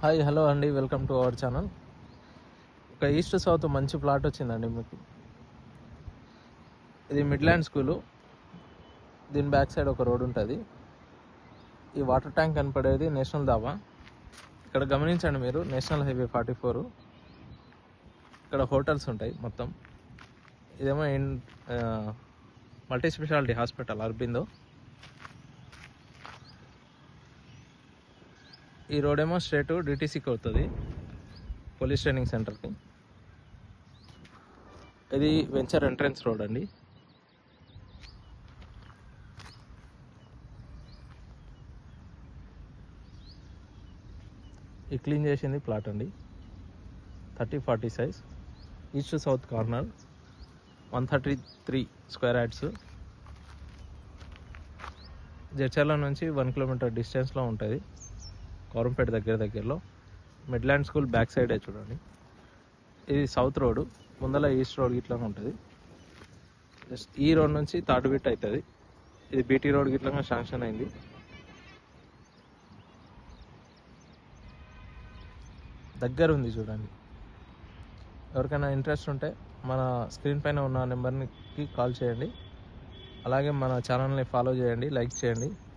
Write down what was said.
Hi hello అండి, welcome to our channel. ఒక east south మంచి ప్లాట్ వచ్చిందండి మీకు. ఇది మిడ్లాండ్ స్కూలు. దీని బ్యాక్ సైడ్ ఒక రోడ్ ఉంటుంది. ఈ వాటర్ ట్యాంక్ కనపడేది నేషనల్ దాబా. ఇక్కడ గమనించండి మీరు, నేషనల్ హైవే 44. ఇక్కడ హోటల్స్ ఉంటాయి మొత్తం. ఇదేమో మల్టీ స్పెషాలిటీ హాస్పిటల్ అరబిందో. ఈ రోడ్ ఏమో స్ట్రేట్ డిటీసీకి అవుతుంది, పోలీస్ ట్రైనింగ్ సెంటర్కి. ఇది వెంచర్ ఎంట్రన్స్ రోడ్ అండి. ఈ క్లీన్ చేసింది ప్లాట్ అండి, 30-40 size, east south corner, 133 square yards. Jadcherla నుంచి 1 కిలోమీటర్ డిస్టెన్స్లో ఉంటుంది, కౌరంపేట దగ్గరలో. మిడ్లాండ్ స్కూల్ బ్యాక్ సైడే చూడండి. ఇది సౌత్ రోడ్, ముందల ఈస్ట్ రోడ్ గిట్లా ఉంటుంది. జస్ట్ ఈ రోడ్ నుంచి థర్డ్ బిట్ అవుతుంది. ఇది బీటీ రోడ్ గిట్లా శాంక్షన్ అయింది. దగ్గర ఉంది చూడండి. ఎవరికైనా ఇంట్రెస్ట్ ఉంటే మన స్క్రీన్ పైన ఉన్న నెంబర్కి కాల్ చేయండి. అలాగే మన ఛానల్ని ఫాలో చేయండి, లైక్ చేయండి.